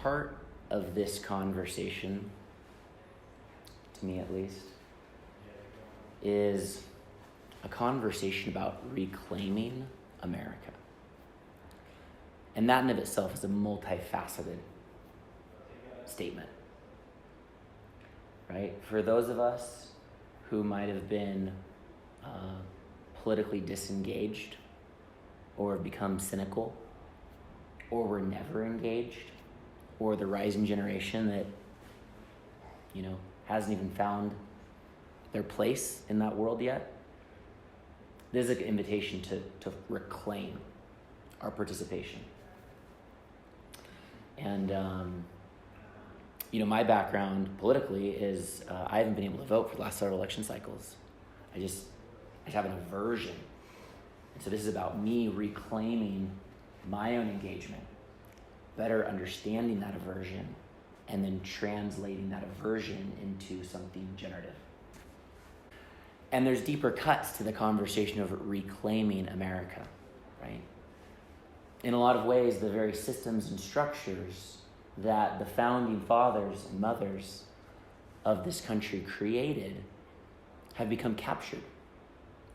heart of this conversation, to me at least, is a conversation about reclaiming America. And that in of itself is a multifaceted statement, right? For those of us who might have been politically disengaged, or have become cynical, or were never engaged, or the rising generation that, hasn't even found their place in that world yet, this is an invitation to reclaim our participation. And, my background politically is I haven't been able to vote for the last several election cycles. I just have an aversion. And so this is about me reclaiming my own engagement, better understanding that aversion, and then translating that aversion into something generative. And there's deeper cuts to the conversation of reclaiming America, right? In a lot of ways, the very systems and structures that the founding fathers and mothers of this country created have become captured.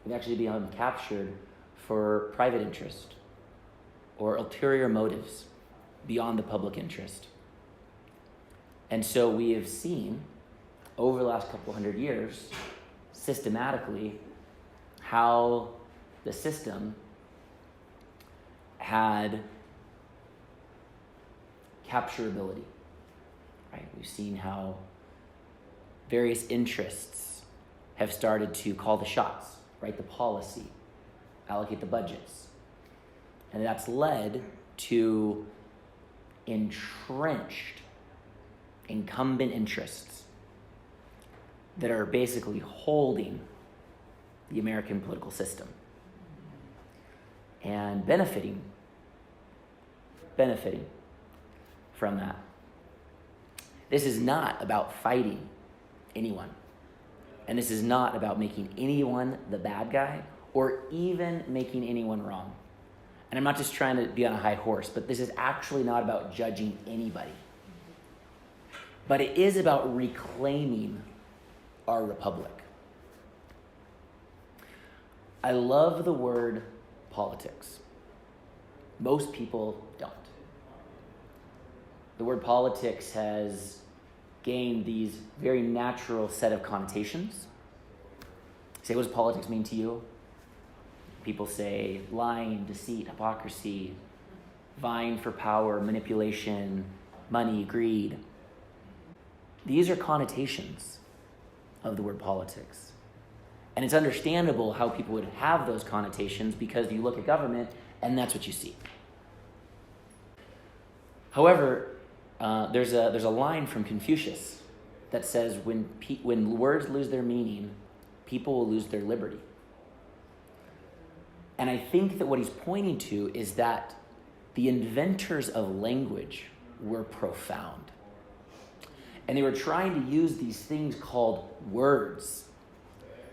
They've actually become captured for private interest or ulterior motives beyond the public interest. And so we have seen over the last couple hundred years, systematically, how the system had capturability, right? We've seen how various interests have started to call the shots, write the policy, allocate the budgets. And that's led to entrenched incumbent interests that are basically holding the American political system and benefiting from that. This is not about fighting anyone. And this is not about making anyone the bad guy or even making anyone wrong. And I'm not just trying to be on a high horse, but this is actually not about judging anybody. But it is about reclaiming our republic. I love the word politics. Most people don't. The word politics has gained these very natural set of connotations. Say, what does politics mean to you? People say lying, deceit, hypocrisy, vying for power, manipulation, money, greed. These are connotations of the word politics. And it's understandable how people would have those connotations because you look at government and that's what you see. However, there's a line from Confucius that says when words lose their meaning, people will lose their liberty. And I think that what he's pointing to is that the inventors of language were profound. And they were trying to use these things called words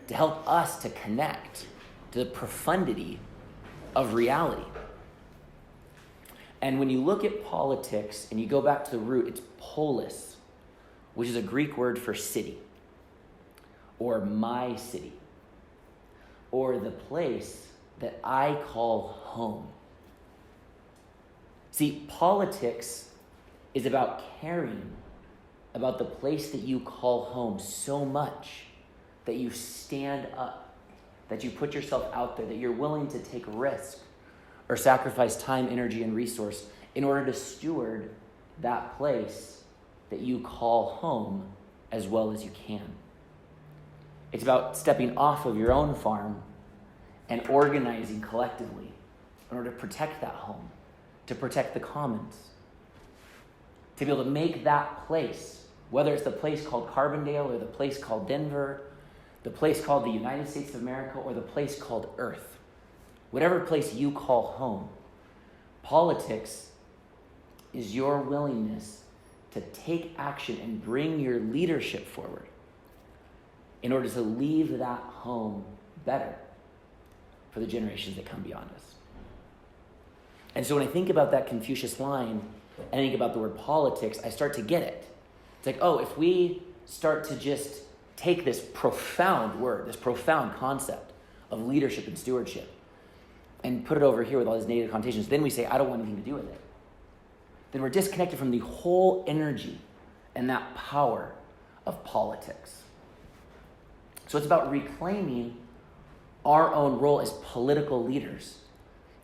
to help us to connect to the profundity of reality. And when you look at politics and you go back to the root, it's polis, which is a Greek word for city, or my city, or the place that I call home. See, politics is about caring about the place that you call home so much that you stand up, that you put yourself out there, that you're willing to take risk or sacrifice time, energy, and resource in order to steward that place that you call home as well as you can. It's about stepping off of your own farm and organizing collectively in order to protect that home, to protect the commons, to be able to make that place, whether it's the place called Carbondale or the place called Denver, the place called the United States of America, or the place called Earth, whatever place you call home, politics is your willingness to take action and bring your leadership forward in order to leave that home better for the generations that come beyond us. And so when I think about that Confucius line, and I think about the word politics, I start to get it. It's like, oh, if we start to just take this profound word, this profound concept of leadership and stewardship, and put it over here with all these negative connotations, then we say, I don't want anything to do with it. Then we're disconnected from the whole energy and that power of politics. So it's about reclaiming our own role as political leaders.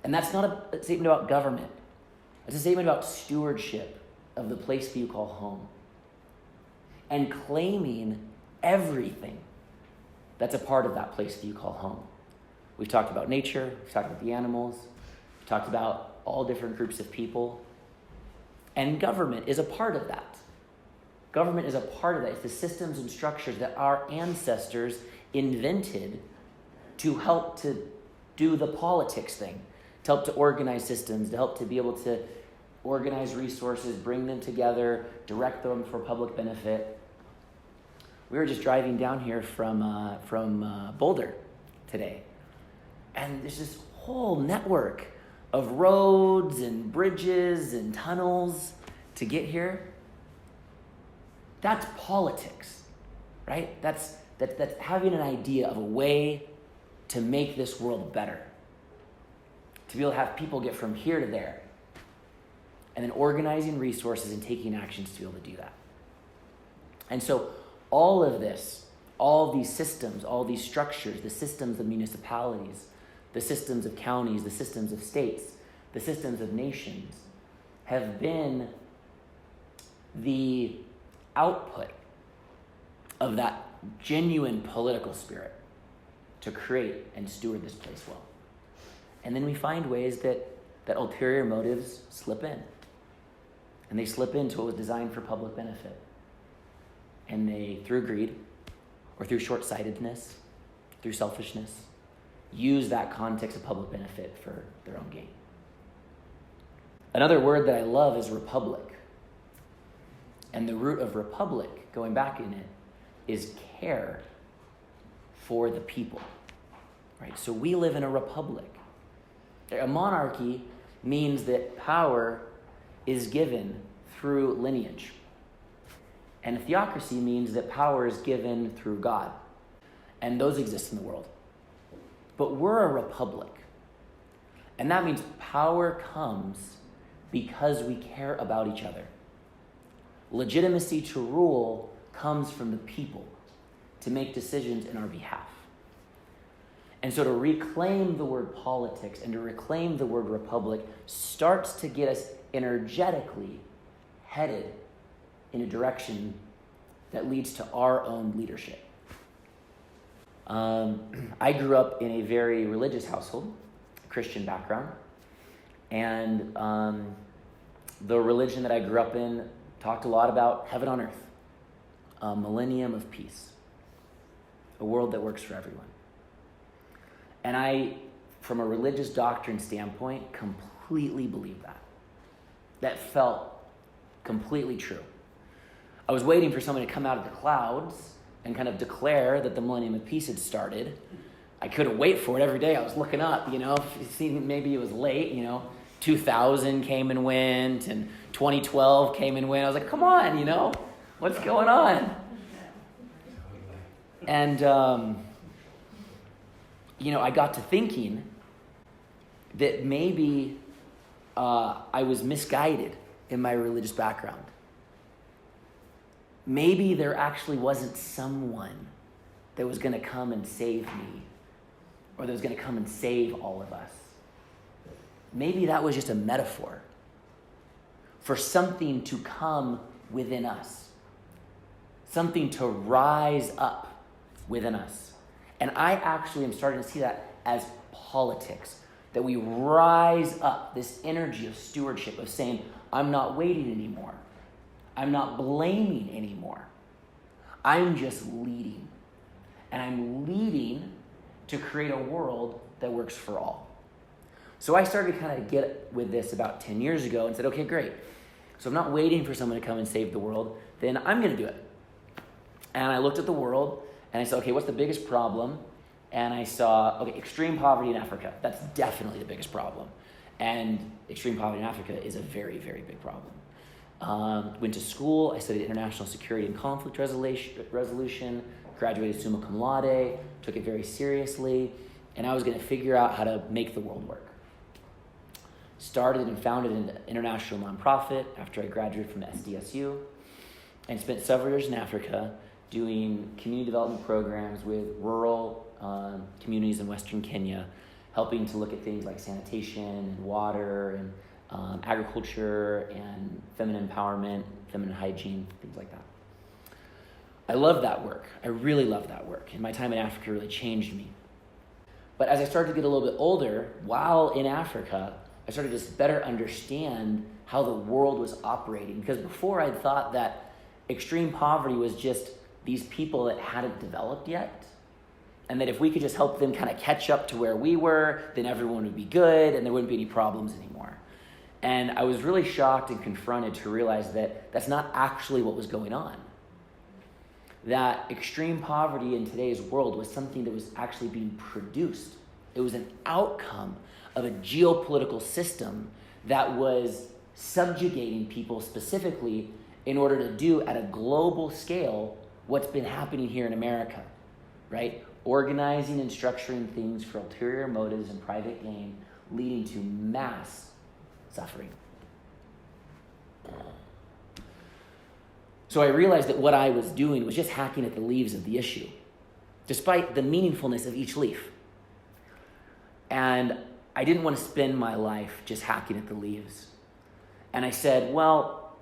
And that's not a statement about government. It's a statement about stewardship of the place that you call home. And claiming everything that's a part of that place that you call home. We've talked about nature, we've talked about the animals, we've talked about all different groups of people. And government is a part of that. Government is a part of that. It's the systems and structures that our ancestors invented to help to do the politics thing, to help to organize systems, to help to be able to organize resources, bring them together, direct them for public benefit. We were just driving down here from Boulder today, and there's this whole network of roads and bridges and tunnels to get here. That's politics, right? That's having an idea of a way to make this world better. To be able to have people get from here to there. And then organizing resources and taking actions to be able to do that. And so all of this, all these systems, all these structures, the systems of municipalities, the systems of counties, the systems of states, the systems of nations, have been the output of that genuine political spirit to create and steward this place well. And then we find ways that ulterior motives slip in. And they slip into what was designed for public benefit. And they, through greed, or through short-sightedness, through selfishness, use that context of public benefit for their own gain. Another word that I love is republic. And the root of republic, going back in it, is care for the people. Right? So we live in a republic. A monarchy means that power is given through lineage. And a theocracy means that power is given through God. And those exist in the world. But we're a republic. And that means power comes because we care about each other. Legitimacy to rule comes from the people to make decisions in our behalf. And so to reclaim the word politics and to reclaim the word republic starts to get us energetically headed in a direction that leads to our own leadership. I grew up in a very religious household, Christian background, and the religion that I grew up in talked a lot about heaven on earth, a millennium of peace, a world that works for everyone. And I, from a religious doctrine standpoint, completely believed that. That felt completely true. I was waiting for someone to come out of the clouds and kind of declare that the millennium of peace had started. I couldn't wait for it every day. I was looking up, maybe it was late, 2000 came and went, and 2012 came and went. I was like, come on, what's going on? And, I got to thinking that maybe I was misguided in my religious background. Maybe there actually wasn't someone that was going to come and save me, or that was going to come and save all of us. Maybe that was just a metaphor for something to come within us, something to rise up within us. And I actually am starting to see that as politics, that we rise up, this energy of stewardship, of saying, I'm not waiting anymore. I'm not blaming anymore. I'm just leading. And I'm leading to create a world that works for all. So I started to kind of get with this about 10 years ago and said, okay, great. So I'm not waiting for someone to come and save the world, then I'm going to do it. And I looked at the world and I said, okay, what's the biggest problem? And I saw, extreme poverty in Africa. That's definitely the biggest problem. And extreme poverty in Africa is a very, very big problem. Went to school. I studied international security and conflict resolution, graduated summa cum laude, took it very seriously, and I was going to figure out how to make the world work. Started and founded an international nonprofit after I graduated from SDSU, and spent several years in Africa doing community development programs with rural communities in Western Kenya, helping to look at things like sanitation and water and agriculture and feminine empowerment, feminine hygiene, things like that. I love that work. I really love that work. And my time in Africa really changed me. But as I started to get a little bit older, while in Africa, I started to just better understand how the world was operating. Because before I'd thought that extreme poverty was just these people that hadn't developed yet. And that if we could just help them kind of catch up to where we were, then everyone would be good and there wouldn't be any problems anymore. And I was really shocked and confronted to realize that that's not actually what was going on. That extreme poverty in today's world was something that was actually being produced. It was an outcome of a geopolitical system that was subjugating people specifically in order to do at a global scale what's been happening here in America, right? Organizing and structuring things for ulterior motives and private gain, leading to mass suffering. So I realized that what I was doing was just hacking at the leaves of the issue, despite the meaningfulness of each leaf. And I didn't want to spend my life just hacking at the leaves. And I said, well,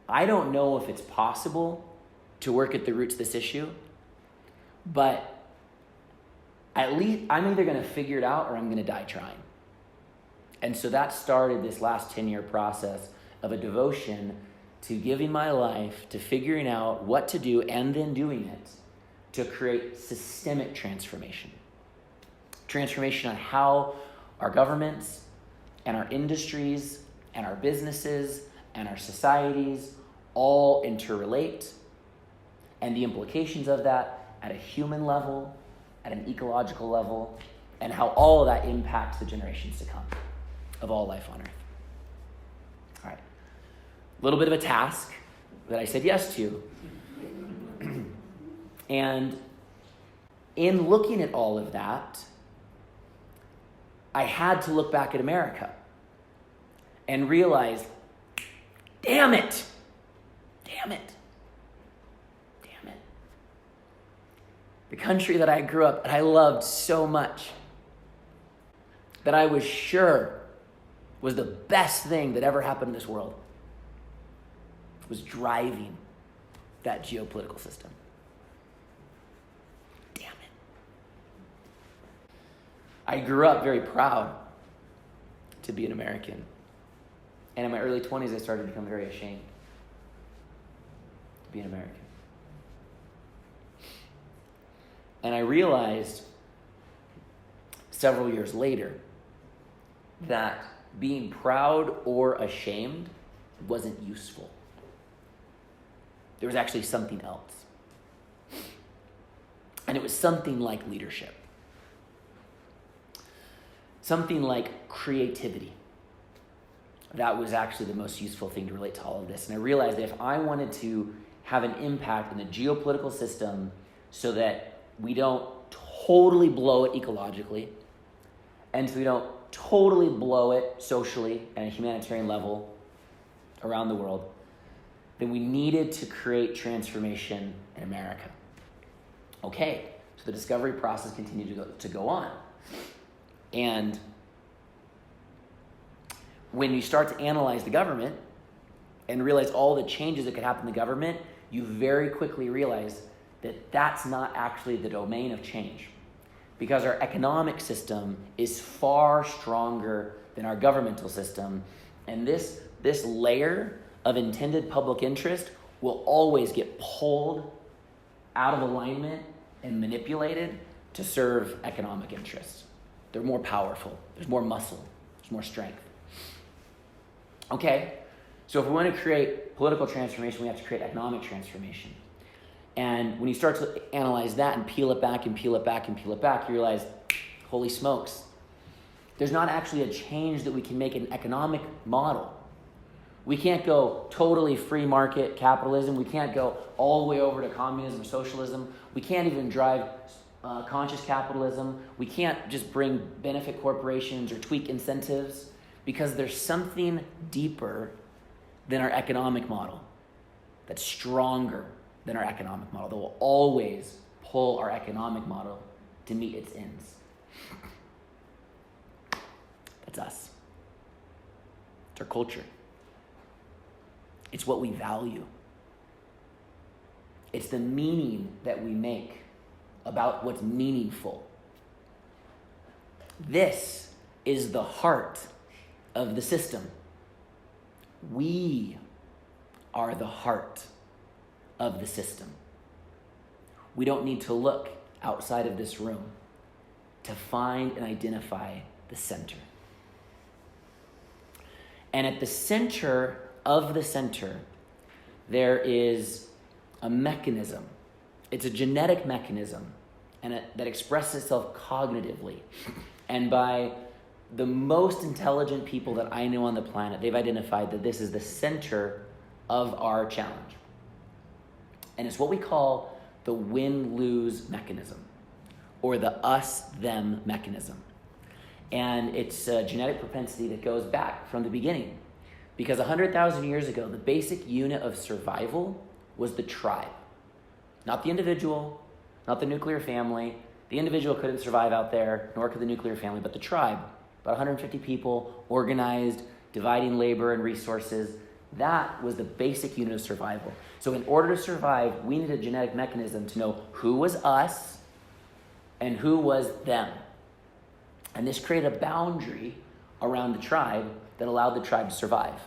I don't know if it's possible to work at the roots of this issue, but at least I'm either going to figure it out or I'm going to die trying. And so that started this last 10-year process of a devotion to giving my life to figuring out what to do and then doing it to create systemic transformation. Transformation on how our governments and our industries and our businesses and our societies all interrelate, and the implications of that at a human level, at an ecological level, and how all of that impacts the generations to come of all life on earth. All right. A little bit of a task that I said yes to. And in looking at all of that, I had to look back at America and realize, damn it. The country that I grew up and I loved so much, that I was sure was the best thing that ever happened in this world, was driving that geopolitical system. Damn it. I grew up very proud to be an American. And in my early 20s, I started to become very ashamed to be an American. And I realized several years later that being proud or ashamed wasn't useful. There was actually something else. And it was something like leadership. Something like creativity. That was actually the most useful thing to relate to all of this. And I realized that if I wanted to have an impact in the geopolitical system so that we don't totally blow it ecologically, and so we don't totally blow it socially at a humanitarian level around the world, then we needed to create transformation in America. Okay, so the discovery process continued to go on. And when you start to analyze the government and realize all the changes that could happen in the government, you very quickly realize that that's not actually the domain of change, because our economic system is far stronger than our governmental system, and this layer of intended public interest will always get pulled out of alignment and manipulated to serve economic interests. They're more powerful, there's more muscle, there's more strength. Okay, so if we want to create political transformation, we have to create economic transformation. And when you start to analyze that and peel it back and peel it back and peel it back, you realize, holy smokes, there's not actually a change that we can make in an economic model We can't go totally free market capitalism. We can't go all the way over to communism or socialism. We can't even drive conscious capitalism. We can't just bring benefit corporations or tweak incentives, because there's something deeper than our economic model that's stronger than our economic model that will always pull our economic model to meet its ends. That's us. It's our culture. It's what we value. It's the meaning that we make about what's meaningful. This is the heart of the system. We are the heart of the system. We don't need to look outside of this room to find and identify the center. And at the center of the center, there is a mechanism. It's a genetic mechanism, and that expresses itself cognitively. And by the most intelligent people that I know on the planet, they've identified that this is the center of our challenge. And it's what we call the win-lose mechanism, or the us-them mechanism. And it's a genetic propensity that goes back from the beginning. Because 100,000 years ago, the basic unit of survival was the tribe. Not the individual, not the nuclear family. The individual couldn't survive out there, nor could the nuclear family, but the tribe. About 150 people, organized, dividing labor and resources. That was the basic unit of survival. So in order to survive, we needed a genetic mechanism to know who was us and who was them. And this created a boundary around the tribe that allowed the tribe to survive.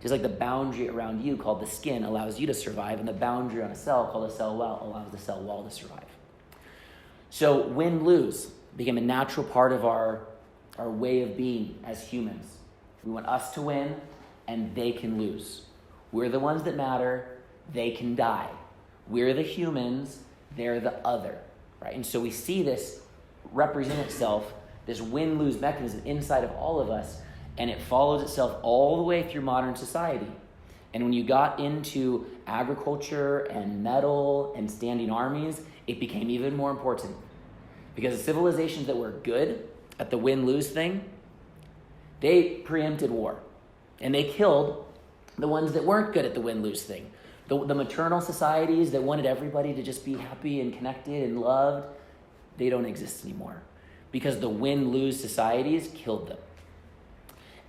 Just like the boundary around you, called the skin, allows you to survive, and the boundary on a cell, called a cell wall, allows the cell wall to survive. So win-lose became a natural part of our way of being as humans. We want us to win, and they can lose. We're the ones that matter, they can die. We're the humans, they're the other, right? And so we see this represent itself, this win-lose mechanism inside of all of us, and it follows itself all the way through modern society. And when you got into agriculture and metal and standing armies, it became even more important. Because the civilizations that were good at the win-lose thing, they preempted war. And they killed the ones that weren't good at the win-lose thing. The maternal societies that wanted everybody to just be happy and connected and loved, they don't exist anymore. Because the win-lose societies killed them.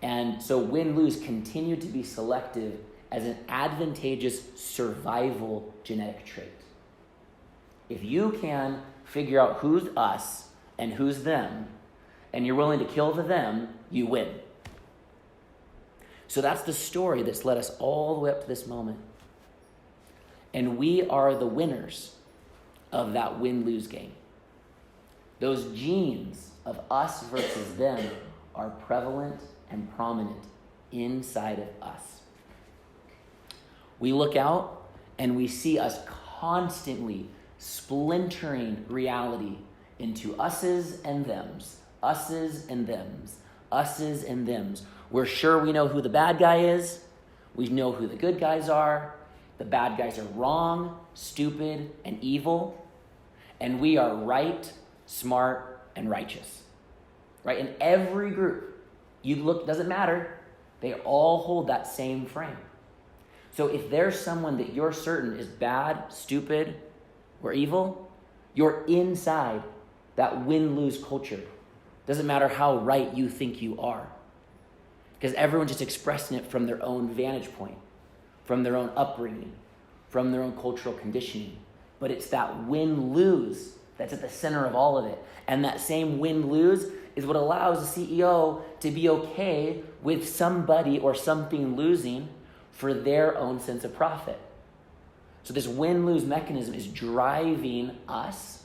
And so win-lose continued to be selective as an advantageous survival genetic trait. If you can figure out who's us and who's them, and you're willing to kill the them, you win. So that's the story that's led us all the way up to this moment. And we are the winners of that win-lose game. Those genes of us versus them are prevalent and prominent inside of us. We look out and we see us constantly splintering reality into us's and them's, us's and them's, us's and them's. We're sure we know who the bad guy is. We know who the good guys are. The bad guys are wrong, stupid, and evil. And we are right, smart, and righteous. Right? In every group, you look, doesn't matter. They all hold that same frame. So if there's someone that you're certain is bad, stupid, or evil, you're inside that win-lose culture. Doesn't matter how right you think you are. Because everyone's just expressing it from their own vantage point, from their own upbringing, from their own cultural conditioning. But it's that win-lose that's at the center of all of it. And that same win-lose is what allows the CEO to be okay with somebody or something losing for their own sense of profit. So this win-lose mechanism is driving us,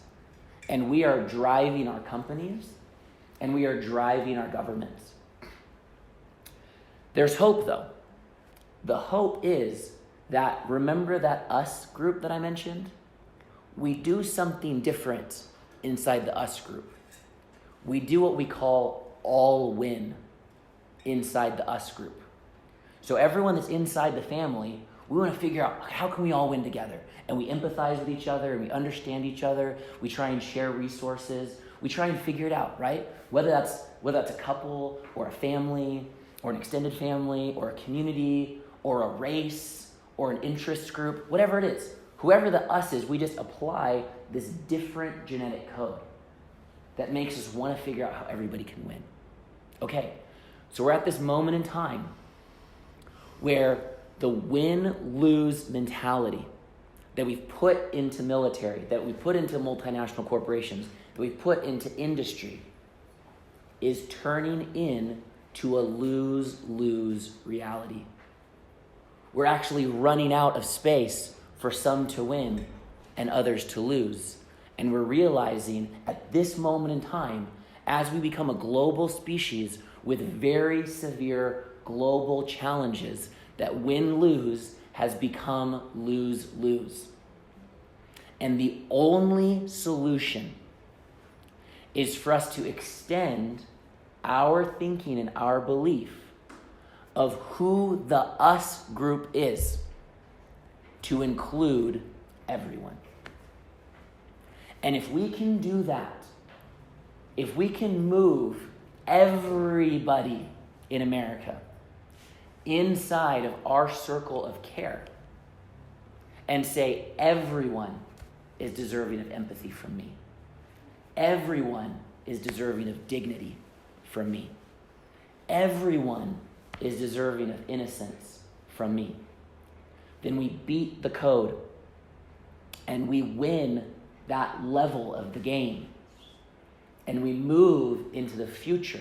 and we are driving our companies, and we are driving our governments. There's hope, though. The hope is that, remember that us group that I mentioned? We do something different inside the us group. We do what we call all win inside the us group. So everyone that's inside the family, we want to figure out how can we all win together. And we empathize with each other and we understand each other. We try and share resources. We try and figure it out, right? Whether that's a couple or a family or an extended family or a community or a race or an interest group, whatever it is. Whoever the us is, we just apply this different genetic code that makes us want to figure out how everybody can win. Okay, so we're at this moment in time where the win-lose mentality that we've put into military, that we put into multinational corporations, that we put into industry is turning into a lose-lose reality. We're actually running out of space for some to win and others to lose. And we're realizing at this moment in time, as we become a global species with very severe global challenges, that win-lose has become lose-lose. And the only solution is for us to extend our thinking and our belief of who the us group is to include everyone. And if we can do that, if we can move everybody in America inside of our circle of care and say everyone is deserving of empathy from me, everyone is deserving of dignity from me, everyone is deserving of innocence from me, then we beat the code and we win that level of the game. And we move into the future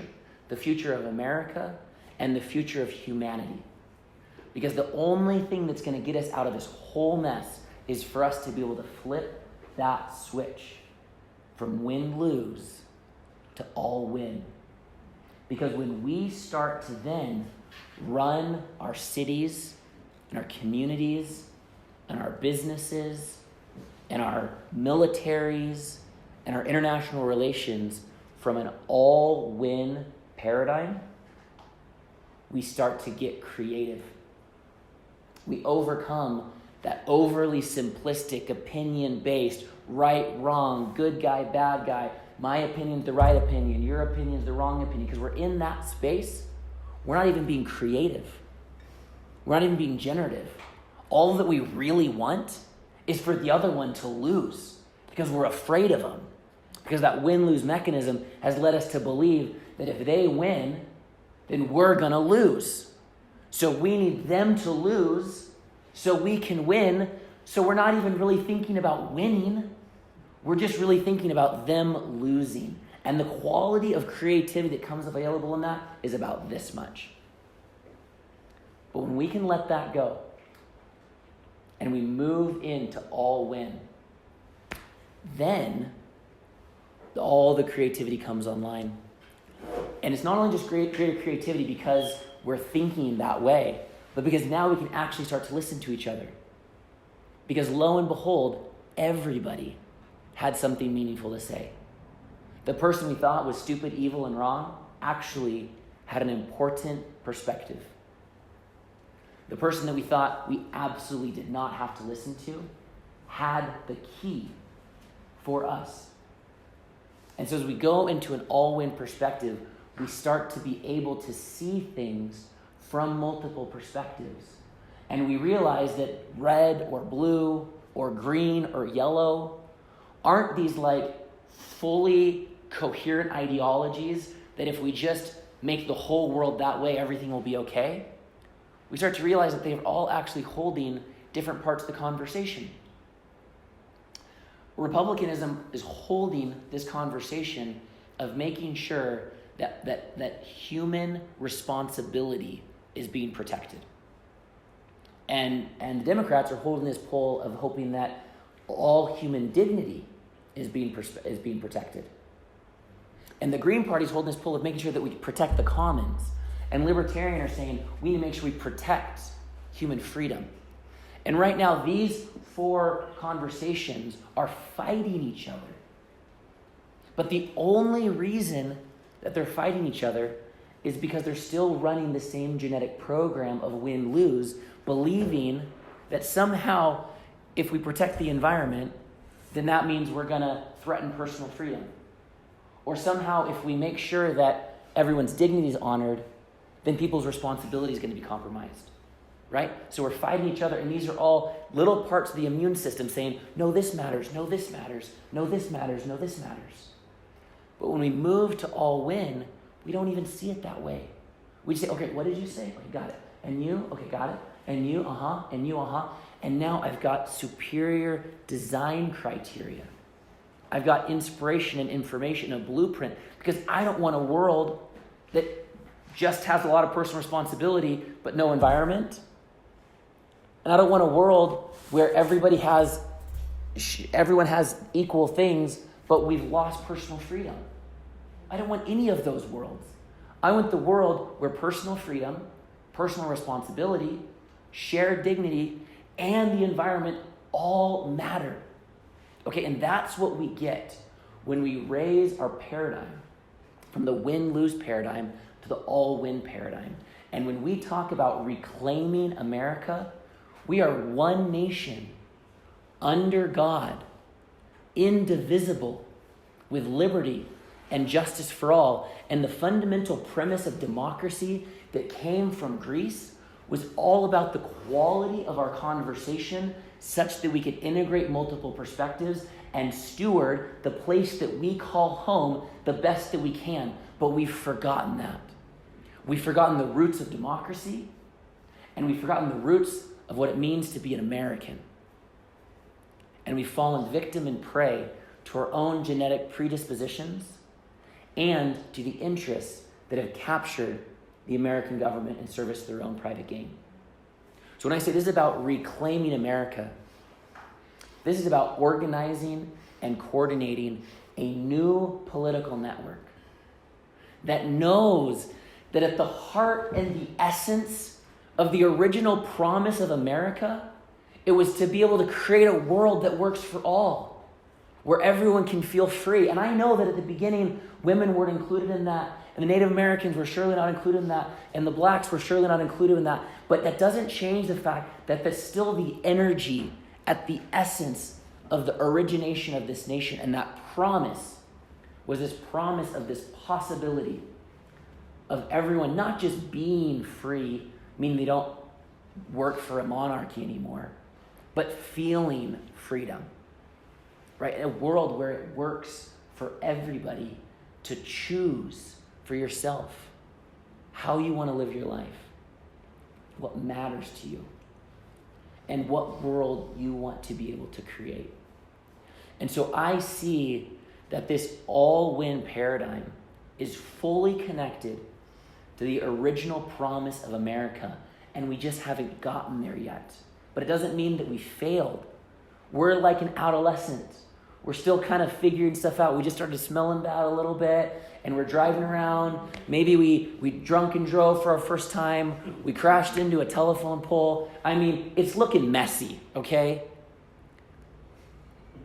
of America and the future of humanity. Because the only thing that's going to get us out of this whole mess is for us to be able to flip that switch from win-lose to all win. Because when we start to then run our cities and our communities and our businesses and our militaries and our international relations from an all-win paradigm, we start to get creative. We overcome that overly simplistic, opinion-based, right, wrong, good guy, bad guy, my opinion's the right opinion, your opinion's the wrong opinion. Because we're in that space, we're not even being creative. We're not even being generative. All that we really want is for the other one to lose because we're afraid of them. Because that win-lose mechanism has led us to believe that if they win, then we're going to lose. So we need them to lose so we can win. So we're not even really thinking about winning. We're just really thinking about them losing. And the quality of creativity that comes available in that is about this much. But when we can let that go and we move into all win, then all the creativity comes online. And it's not only just greater creativity because we're thinking that way, but because now we can actually start to listen to each other. Because lo and behold, everybody had something meaningful to say. The person we thought was stupid, evil, and wrong actually had an important perspective. The person that we thought we absolutely did not have to listen to had the key for us. And so as we go into an all-win perspective, we start to be able to see things from multiple perspectives. And we realize that red or blue or green or yellow aren't these like fully coherent ideologies that if we just make the whole world that way, everything will be okay. We start to realize that they're all actually holding different parts of the conversation. Republicanism is holding this conversation of making sure that human responsibility is being protected. And the Democrats are holding this pole of hoping that all human dignity is being protected. And the Green Party is holding this pole of making sure that we protect the commons. And Libertarian are saying we need to make sure we protect human freedom. And right now, these four conversations are fighting each other. But the only reason that they're fighting each other is because they're still running the same genetic program of win-lose, believing that somehow if we protect the environment, then that means we're going to threaten personal freedom. Or somehow if we make sure that everyone's dignity is honored, then people's responsibility is going to be compromised. Right? So we're fighting each other, and these are all little parts of the immune system saying, no, this matters, no, this matters, no, this matters, no, this matters. But when we move to all win, we don't even see it that way. We say, okay, what did you say? Okay, got it. And you? Okay, got it. And you? Uh-huh. And you? Uh-huh. And now I've got superior design criteria. I've got inspiration and information, a blueprint, because I don't want a world that just has a lot of personal responsibility but no environment. And I don't want a world where everyone has equal things, but we've lost personal freedom. I don't want any of those worlds. I want the world where personal freedom, personal responsibility, shared dignity, and the environment all matter. Okay, and that's what we get when we raise our paradigm from the win-lose paradigm to the all-win paradigm. And when we talk about reclaiming America, we are one nation under God, indivisible, with liberty and justice for all. And the fundamental premise of democracy that came from Greece was all about the quality of our conversation such that we could integrate multiple perspectives and steward the place that we call home the best that we can. But we've forgotten that. We've forgotten the roots of democracy, and we've forgotten the roots of what it means to be an American. And we've fallen victim and prey to our own genetic predispositions and to the interests that have captured the American government in service to their own private gain. So when I say this is about reclaiming America, this is about organizing and coordinating a new political network that knows that at the heart and the essence of the original promise of America, it was to be able to create a world that works for all, where everyone can feel free. And I know that at the beginning, women weren't included in that, and the Native Americans were surely not included in that, and the blacks were surely not included in that. But that doesn't change the fact that that's still the energy at the essence of the origination of this nation. And that promise was this promise of this possibility of everyone not just being free, meaning they don't work for a monarchy anymore, but feeling freedom, right? A world where it works for everybody to choose for yourself how you want to live your life, what matters to you, and what world you want to be able to create. And so I see that this all-win paradigm is fully connected to the original promise of America, and we just haven't gotten there yet. But it doesn't mean that we failed. We're like an adolescent. We're still kind of figuring stuff out. We just started smelling bad a little bit, and we're driving around. Maybe we drunk and drove for our first time. We crashed into a telephone pole. I mean, it's looking messy, okay?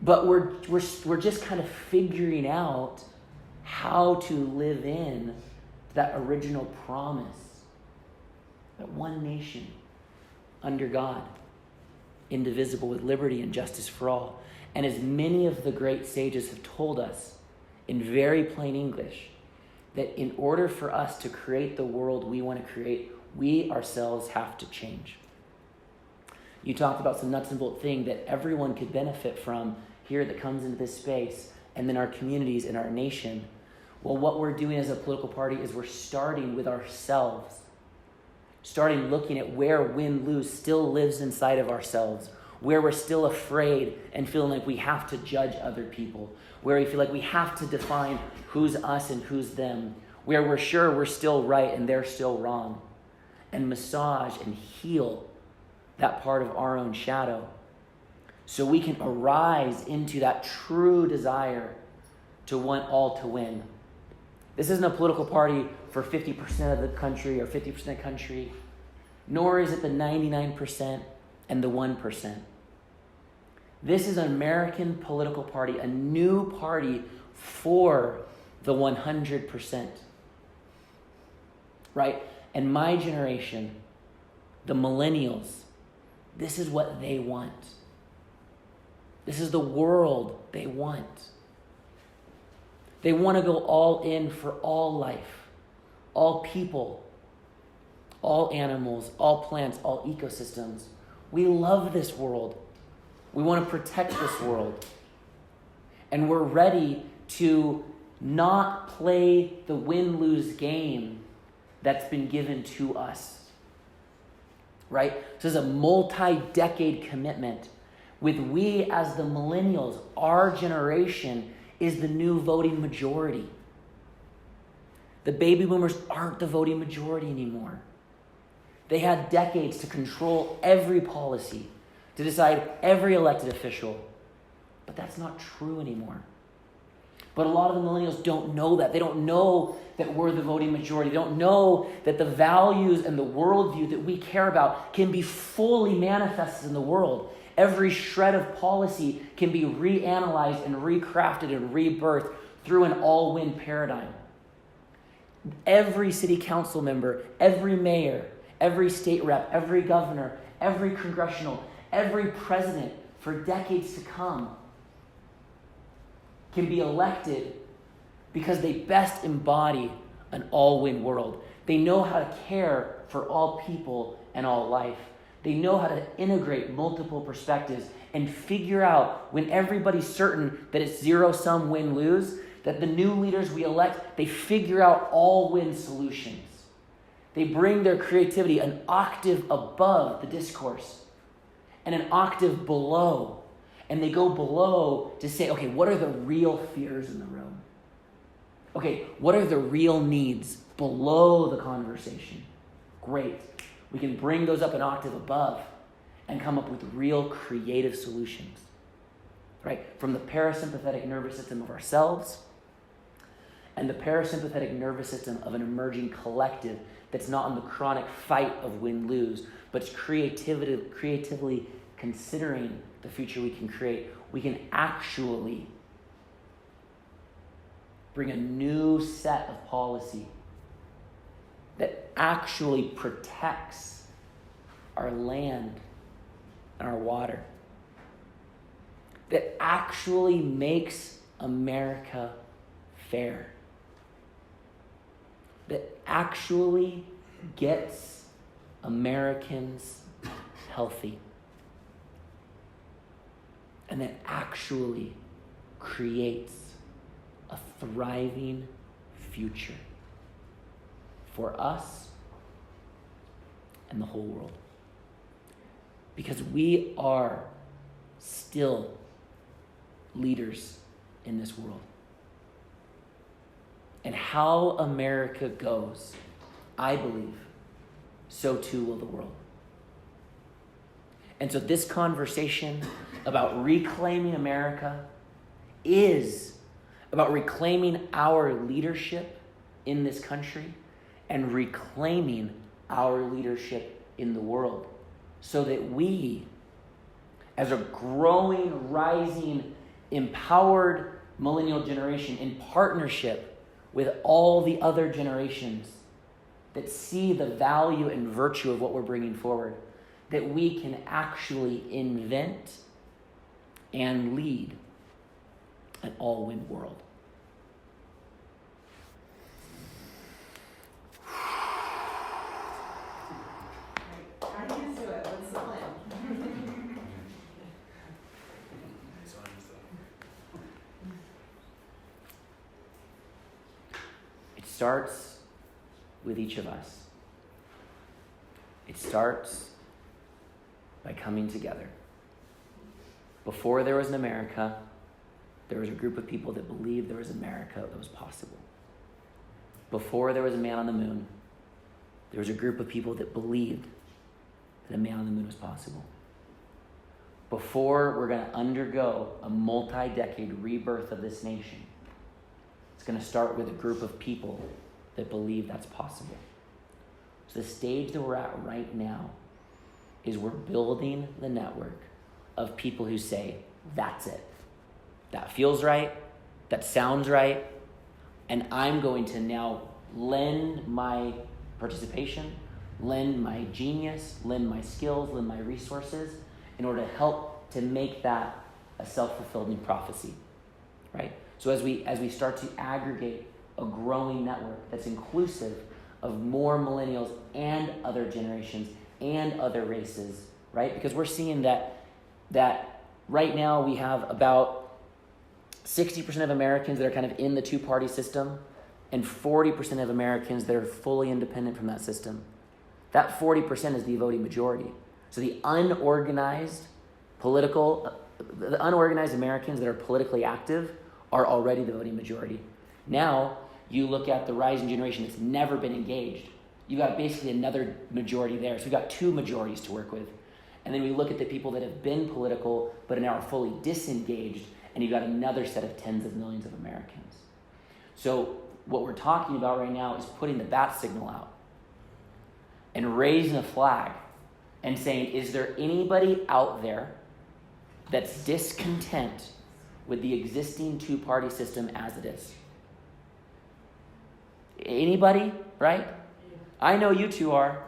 But we're just kind of figuring out how to live in that original promise, that one nation under God, indivisible, with liberty and justice for all. And as many of the great sages have told us in very plain English, that in order for us to create the world we want to create, we ourselves have to change. You talked about some nuts and bolt thing that everyone could benefit from here that comes into this space, and then our communities and our nation. Well, what we're doing as a political party is we're starting with ourselves, starting looking at where win-lose still lives inside of ourselves, where we're still afraid and feeling like we have to judge other people, where we feel like we have to define who's us and who's them, where we're sure we're still right and they're still wrong, and massage and heal that part of our own shadow so we can arise into that true desire to want all to win. This isn't a political party for 50% of the country or 50% of the country, nor is it the 99% and the 1%. This is an American political party, a new party for the 100%. right? And my generation, the millennials, this is what they want. This is the world they want. They want to go all in for all life, all people, all animals, all plants, all ecosystems. We love this world. We want to protect this world. And we're ready to not play the win-lose game that's been given to us. Right? So this is a multi-decade commitment with we as the millennials, our generation is the new voting majority. The baby boomers aren't the voting majority anymore. They had decades to control every policy, to decide every elected official. But that's not true anymore. But a lot of the millennials don't know that. They don't know that we're the voting majority. They don't know that the values and the worldview that we care about can be fully manifested in the world. Every shred of policy can be reanalyzed and recrafted and rebirthed through an all-win paradigm. Every city council member, every mayor, every state rep, every governor, every congressional, every president for decades to come can be elected because they best embody an all-win world. They know how to care for all people and all life. They know how to integrate multiple perspectives and figure out when everybody's certain that it's zero-sum win-lose, that the new leaders we elect, they figure out all-win solutions. They bring their creativity an octave above the discourse and an octave below. And they go below to say, okay, what are the real fears in the room? Okay, what are the real needs below the conversation? Great. We can bring those up an octave above and come up with real creative solutions, right? From the parasympathetic nervous system of ourselves and the parasympathetic nervous system of an emerging collective that's not in the chronic fight of win-lose, but it's creatively considering the future we can create. We can actually bring a new set of policy that actually protects our land and our water, that actually makes America fair, that actually gets Americans healthy, and that actually creates a thriving future for us and the whole world. Because we are still leaders in this world. And how America goes, I believe, so too will the world. And so this conversation about reclaiming America is about reclaiming our leadership in this country and reclaiming our leadership in the world so that we, as a growing, rising, empowered millennial generation in partnership with all the other generations that see the value and virtue of what we're bringing forward, that we can actually invent and lead an all-win world. How do you do it? What's the plan? It starts with each of us. It starts by coming together. Before there was an America, there was a group of people that believed there was America that was possible. Before there was a man on the moon, there was a group of people that believed that a man on the moon was possible. Before we're going to undergo a multi-decade rebirth of this nation, it's going to start with a group of people that believe that's possible. So the stage that we're at right now is we're building the network of people who say, that's it. That feels right. That sounds right. And I'm going to now lend my participation, lend my genius, lend my skills, lend my resources in order to help to make that a self-fulfilling prophecy, right? So as we start to aggregate a growing network that's inclusive of more millennials and other generations and other races, right? Because we're seeing that right now we have about 60% of Americans that are kind of in the two-party system and 40% of Americans that are fully independent from that system. That 40% is the voting majority. So the unorganized Americans that are politically active are already the voting majority. Now, you look at the rising generation that's never been engaged. You got basically another majority there. So we've got two majorities to work with. And then we look at the people that have been political but are now fully disengaged, and you've got another set of tens of millions of Americans. So what we're talking about right now is putting the bat signal out and raising a flag and saying, is there anybody out there that's discontent with the existing two-party system as it is? Anybody, right? I know you two are.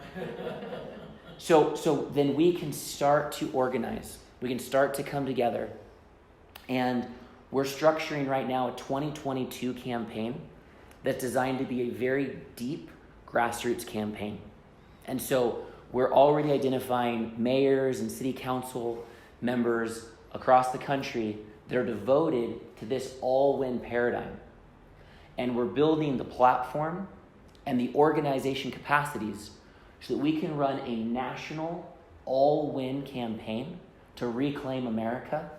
So then we can start to organize. We can start to come together. And we're structuring right now a 2022 campaign that's designed to be a very deep grassroots campaign. And so we're already identifying mayors and city council members across the country that are devoted to this all-win paradigm. And we're building the platform and the organization capacities so that we can run a national all-win campaign to reclaim America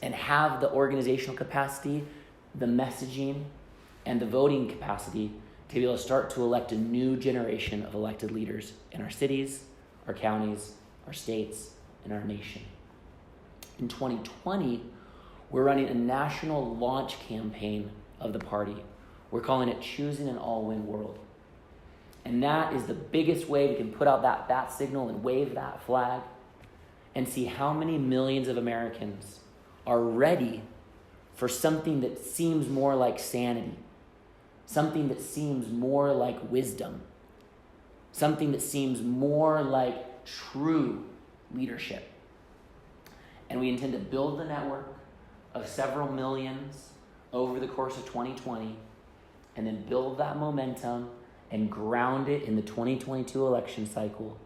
and have the organizational capacity, the messaging, and the voting capacity to be able to start to elect a new generation of elected leaders in our cities, our counties, our states, and our nation. In 2020, we're running a national launch campaign of the party. We're calling it Choosing an All-Win World. And that is the biggest way we can put out that bat signal and wave that flag and see how many millions of Americans are ready for something that seems more like sanity, something that seems more like wisdom, something that seems more like true leadership. And we intend to build the network of several millions over the course of 2020 and then build that momentum and ground it in the 2022 election cycle.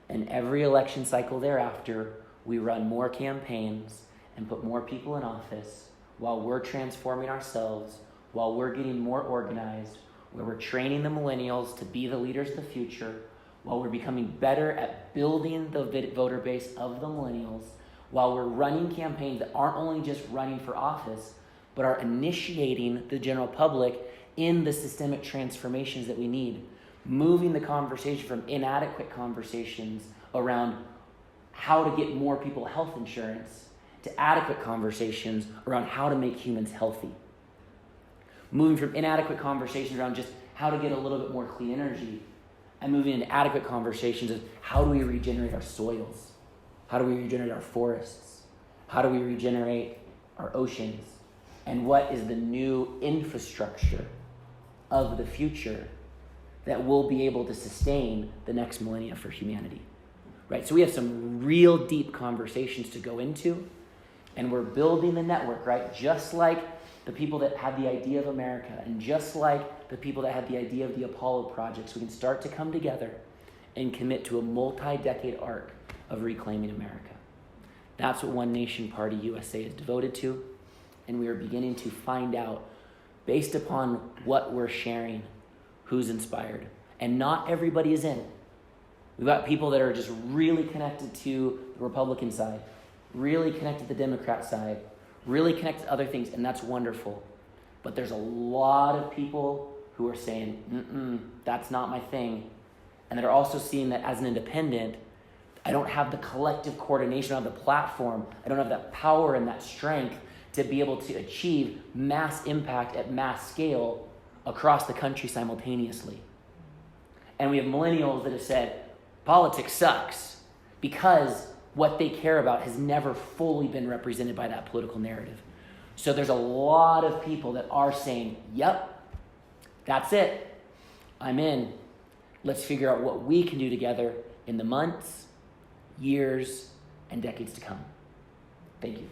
And every election cycle thereafter, we run more campaigns and put more people in office while we're transforming ourselves, while we're getting more organized, where we're training the millennials to be the leaders of the future, while we're becoming better at building the voter base of the millennials, while we're running campaigns that aren't only just running for office, but are initiating the general public in the systemic transformations that we need, moving the conversation from inadequate conversations around how to get more people health insurance to adequate conversations around how to make humans healthy. Moving from inadequate conversations around just how to get a little bit more clean energy and moving into adequate conversations of how do we regenerate our soils? How do we regenerate our forests? How do we regenerate our oceans? And what is the new infrastructure of the future that will be able to sustain the next millennia for humanity, right? So we have some real deep conversations to go into, and we're building the network, right? Just like the people that had the idea of America and just like the people that had the idea of the Apollo projects, we can start to come together and commit to a multi-decade arc of reclaiming America. That's what OneNation Party USA is devoted to, and we are beginning to find out, based upon what we're sharing, who's inspired. And not everybody is in. We've got people that are just really connected to the Republican side, really connected to the Democrat side, really connected to other things, and that's wonderful. But there's a lot of people who are saying, that's not my thing. And that are also seeing that as an independent, I don't have the collective coordination, I don't have the platform, I don't have that power and that strength to be able to achieve mass impact at mass scale across the country simultaneously. And we have millennials that have said, politics sucks, because what they care about has never fully been represented by that political narrative. So there's a lot of people that are saying, yep, that's it, I'm in. Let's figure out what we can do together in the months, years, and decades to come. Thank you.